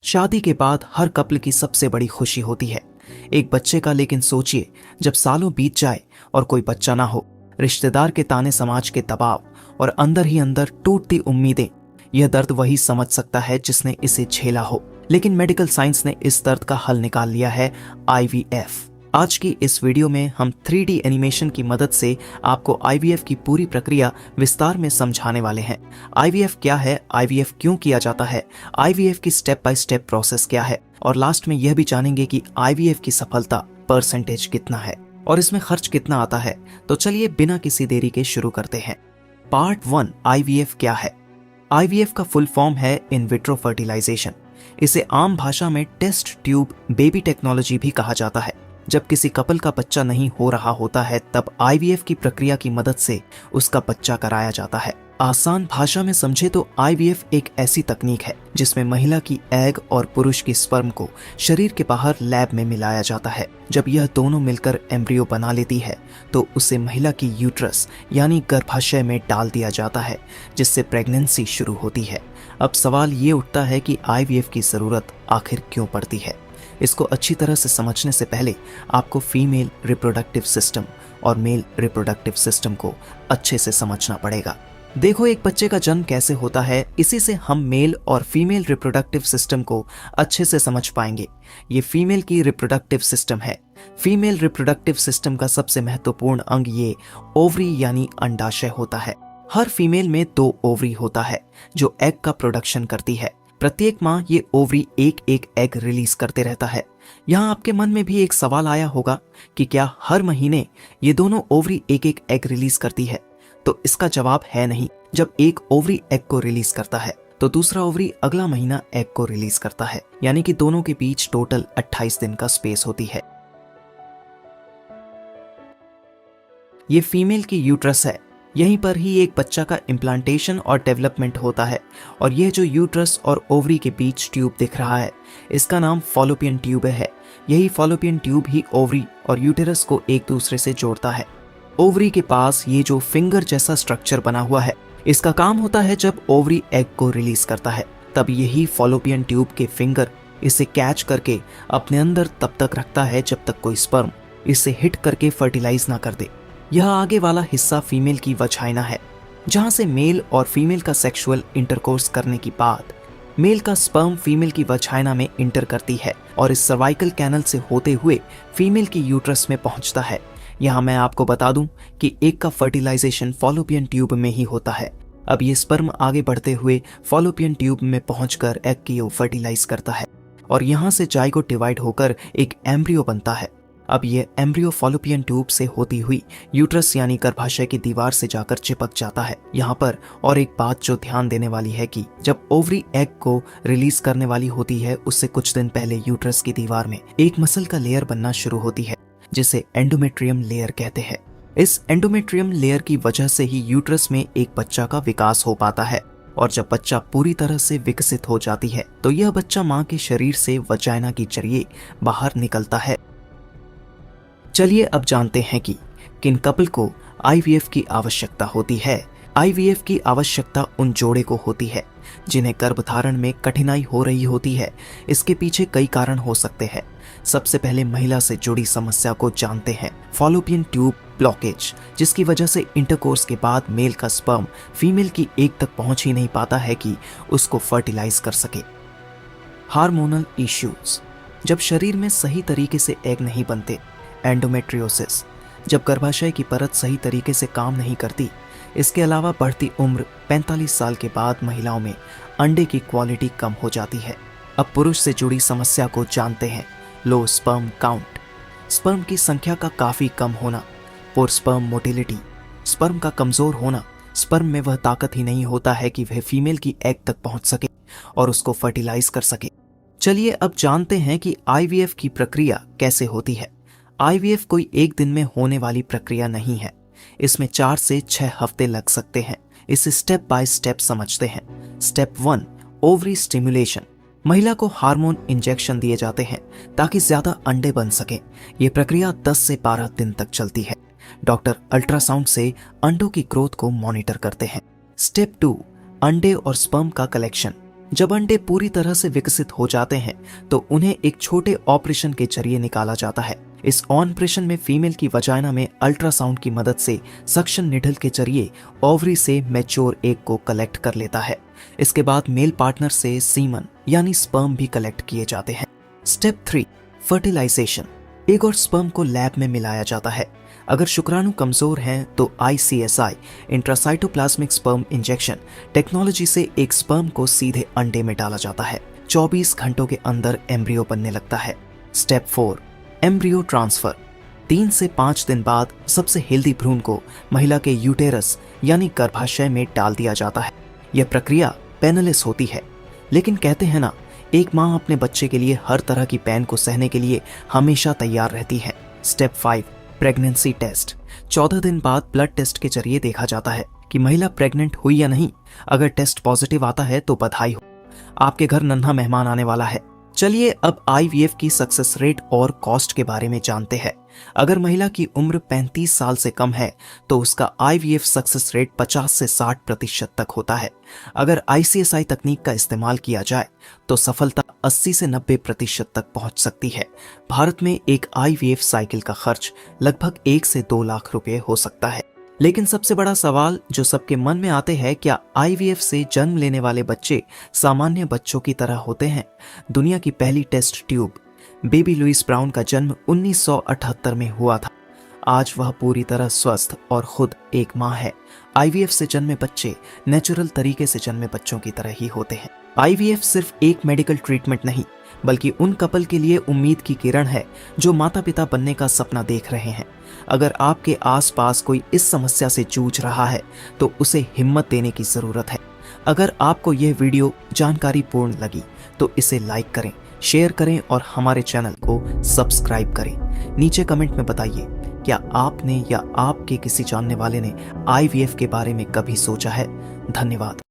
शादी के बाद हर कपल की सबसे बड़ी खुशी होती है एक बच्चे का, लेकिन सोचिए जब सालों बीत जाए और कोई बच्चा ना हो, रिश्तेदार के ताने, समाज के दबाव और अंदर ही अंदर टूटती उम्मीदें। यह दर्द वही समझ सकता है जिसने इसे झेला हो। लेकिन मेडिकल साइंस ने इस दर्द का हल निकाल लिया है, आईवीएफ। आज की इस वीडियो में हम 3D एनिमेशन की मदद से आपको आईवीएफ की पूरी प्रक्रिया विस्तार में समझाने वाले हैं। आईवीएफ क्या है, आईवीएफ क्यों किया जाता है, आईवीएफ की स्टेप बाय स्टेप प्रोसेस क्या है, और लास्ट में यह भी जानेंगे कि आईवीएफ की सफलता परसेंटेज कितना है और इसमें खर्च कितना आता है। तो चलिए बिना किसी देरी के शुरू करते हैं। पार्ट 1, आईवीएफ क्या है। आईवीएफ का फुल फॉर्म है इन विट्रो फर्टिलाइजेशन। इसे आम भाषा में टेस्ट ट्यूब बेबी टेक्नोलॉजी भी कहा जाता है। जब किसी कपल का बच्चा नहीं हो रहा होता है तब आईवीएफ की प्रक्रिया की मदद से उसका बच्चा कराया जाता है। आसान भाषा में समझे तो आईवीएफ एक ऐसी तकनीक है जिसमें महिला की एग और पुरुष की स्पर्म को शरीर के बाहर लैब में मिलाया जाता है। जब यह दोनों मिलकर एम्ब्रियो बना लेती है तो उसे महिला की यूट्रस यानी गर्भाशय में डाल दिया जाता है, जिससे प्रेगनेंसी शुरू होती है। अब सवाल ये उठता है कि आईवीएफ की जरूरत आखिर क्यों पड़ती है। इसको अच्छी तरह से समझने से पहले आपको फीमेल रिप्रोडक्टिव सिस्टम और मेल रिप्रोडक्टिव सिस्टम को अच्छे से समझना पड़ेगा। देखो, एक बच्चे का जन्म कैसे होता है, इसी से हम मेल और फीमेल रिप्रोडक्टिव सिस्टम को अच्छे से समझ पाएंगे। ये फीमेल की रिप्रोडक्टिव सिस्टम है। फीमेल रिप्रोडक्टिव सिस्टम का सबसे महत्वपूर्ण अंग ये ओवरी यानी अंडाशय होता है। हर फीमेल में 2 ओवरी होता है जो एग का प्रोडक्शन करती है। प्रत्येक माह ये ओवरी एक एक एग रिलीज करते रहता है। यहाँ आपके मन में भी एक सवाल आया होगा कि क्या हर महीने ये दोनों ओवरी एक एक एग रिलीज करती है? तो इसका जवाब है नहीं। जब एक ओवरी एग को रिलीज करता है तो दूसरा ओवरी अगला महीना एग को रिलीज करता है, यानी कि दोनों के बीच टोटल 28 दिन का स्पेस होती है। ये फीमेल की यूट्रस है। यहीं पर ही एक बच्चा का इम्प्लांटेशन और डेवलपमेंट होता है। और यह जो यूट्रस और ओवरी के बीच ट्यूब दिख रहा है, इसका नाम फॉलोपियन ट्यूब है। यही फॉलोपियन ट्यूब ही ओवरी और यूटेरस को एक दूसरे से जोड़ता है। ओवरी के पास ये जो फिंगर जैसा स्ट्रक्चर बना हुआ है, इसका काम होता है जब ओवरी एग को रिलीज करता है तब यही फॉलोपियन ट्यूब के फिंगर इसे कैच करके अपने अंदर तब तक रखता है जब तक कोई स्पर्म इसे हिट करके फर्टिलाइज ना कर दे। यह आगे वाला हिस्सा फीमेल की वजाइना है, जहां से मेल और फीमेल का सेक्सुअल इंटरकोर्स करने की बाद मेल का स्पर्म फीमेल की वजाइना में इंटर करती है और इस सर्वाइकल कैनल से होते हुए फीमेल की यूट्रस में पहुंचता है। यहाँ मैं आपको बता दूं कि एग का फर्टिलाइजेशन फॉलोपियन ट्यूब में ही होता है। अब ये स्पर्म आगे बढ़ते हुए फॉलोपियन ट्यूब में पहुंचकर एग की फर्टिलाइज करता है और यहाँ से जाइगोट डिवाइड होकर एक एम्ब्रियो बनता है। अब ये एम्ब्रियो फॉलोपियन ट्यूब से होती हुई यूट्रस यानी गर्भाशय की दीवार से जाकर चिपक जाता है। यहाँ पर और एक बात जो ध्यान देने वाली है कि जब ओवरी एग को रिलीज करने वाली होती है उससे कुछ दिन पहले यूट्रस की दीवार में एक मसल का लेयर बनना शुरू होती है जिसे एंडोमेट्रियम लेयर कहते हैं। इस एंडोमेट्रियम लेयर की वजह से ही यूट्रस में एक बच्चा का विकास हो पाता है और जब बच्चा पूरी तरह से विकसित हो जाती है तो यह बच्चा मां के शरीर से वजाइना के जरिए बाहर निकलता है। चलिए अब जानते हैं कि किन कपल को आईवीएफ की आवश्यकता होती है। आईवीएफ की आवश्यकता उन जोड़े को होती है जिन्हें गर्भधारण में कठिनाई हो रही होती है। इसके पीछे कई कारण हो सकते हैं। सबसे पहले महिला से जुड़ी समस्या को जानते हैं, फॉलोपियन ट्यूब ब्लॉकेज, जिसकी वजह से इंटरकोर्स के बाद मेल का स्पर्म फीमेल की एग तक पहुंच ही नहीं पाता है कि उसको फर्टिलाइज कर सके। हार्मोनल इश्यूज, जब शरीर में सही तरीके से एग नहीं बनते। एंडोमेट्रियोसिस, जब गर्भाशय की परत सही तरीके से काम नहीं करती। इसके अलावा बढ़ती उम्र 45 साल के बाद महिलाओं में अंडे की क्वालिटी कम हो जाती है। अब पुरुष से जुड़ी समस्या को जानते हैं, लो स्पर्म काउंट, स्पर्म की संख्या का काफी कम होना। पोर स्पर्म मोटिलिटी, स्पर्म का कमजोर होना। स्पर्म में वह ताकत ही नहीं होता है कि वह फीमेल की एग तक पहुंच सके और उसको फर्टिलाइज कर सके। चलिए अब जानते हैं कि आईवीएफ की प्रक्रिया कैसे होती है। आईवीएफ कोई एक दिन में होने वाली प्रक्रिया नहीं है। इसमें 4 से 6 हफ्ते लग सकते हैं। इसे स्टेप बाय स्टेप समझते हैं। Step 1, ovary stimulation. महिला को हार्मोन इंजेक्शन दिए जाते हैं ताकि ज्यादा अंडे बन सके। ये प्रक्रिया 10 से 12 दिन तक चलती है। डॉक्टर अल्ट्रासाउंड से अंडों की ग्रोथ को मॉनिटर करते हैं। स्टेप 2, अंडे और स्पर्म का कलेक्शन। जब अंडे पूरी तरह से विकसित हो जाते हैं तो उन्हें एक छोटे ऑपरेशन के जरिए निकाला जाता है। इस ऑपरेशन में फीमेल की वजाइना में अल्ट्रासाउंड की मदद से सक्शन निडल के जरिए ओवरी से मैच्योर एग को कलेक्ट कर लेता है। इसके बाद मेल पार्टनर से सीमन यानी स्पर्म भी कलेक्ट किए जाते हैं। Step 3, fertilisation. एग और स्पर्म को लैब में मिलाया जाता है। अगर शुक्राणु कमजोर हैं तो ICSI intracytoplasmic sperm injection technology से एक स्पर्म को सीधे अंडे में डाला जाता है। 24 घंटों के अंदर एम्ब्रियो बनने लगता है। Step 4, embryo transfer. 3 से 5 दिन बाद सबसे हेल्दी भ्रूण को महिला के यूटेरस यानी गर्भाशय में डाल दिया जाता है। यह प्रक्रिया पेनलेस होती है, लेकिन कहते हैं ना, एक माँ अपने बच्चे के लिए हर तरह की पेन को सहने के लिए हमेशा तैयार रहती है। Step 5, pregnancy test. 14 दिन बाद ब्लड टेस्ट के जरिए देखा जाता है कि महिला प्रेग्नेंट हुई या नहीं। अगर टेस्ट पॉजिटिव आता है तो बधाई हो, आपके घर नन्हा मेहमान आने वाला है। चलिए अब IVF की सक्सेस रेट और कॉस्ट के बारे में जानते हैं। अगर महिला की उम्र 35 साल से कम है तो उसका IVF सक्सेस रेट 50 से 60% तक होता है। अगर ICSI तकनीक का इस्तेमाल किया जाए तो सफलता 80 से 90% तक पहुंच सकती है। भारत में एक IVF साइकिल का खर्च लगभग 1 से 2 लाख रुपए हो सकता है। लेकिन सबसे बड़ा सवाल जो सबके मन में आते हैं, क्या IVF से जन्म लेने वाले बच्चे सामान्य बच्चों की तरह होते हैं? दुनिया की पहली test tube baby Louise Brown का जन्म 1978 में हुआ था। आज वह पूरी तरह स्वस्थ और खुद एक माँ है। IVF से जन्मे बच्चे नेचुरल तरीके से जन्मे बच्चों की तरह ही होते हैं। IVF सिर्फ एक मेडिकल ट्रीटमेंट नहीं, बल्कि उन कपल के लिए उम्मीद की किरण है जो माता पिता बनने का सपना देख रहे हैं। अगर आपके आसपास कोई इस समस्या से जूझ रहा है तो उसे हिम्मत देने की जरूरत है। अगर आपको यह वीडियो जानकारीपूर्ण लगी तो इसे लाइक करें, शेयर करें और हमारे चैनल को सब्सक्राइब करें। नीचे कमेंट में बताइए, क्या आपने या आपके किसी जानने वाले ने IVF के बारे में कभी सोचा है? धन्यवाद।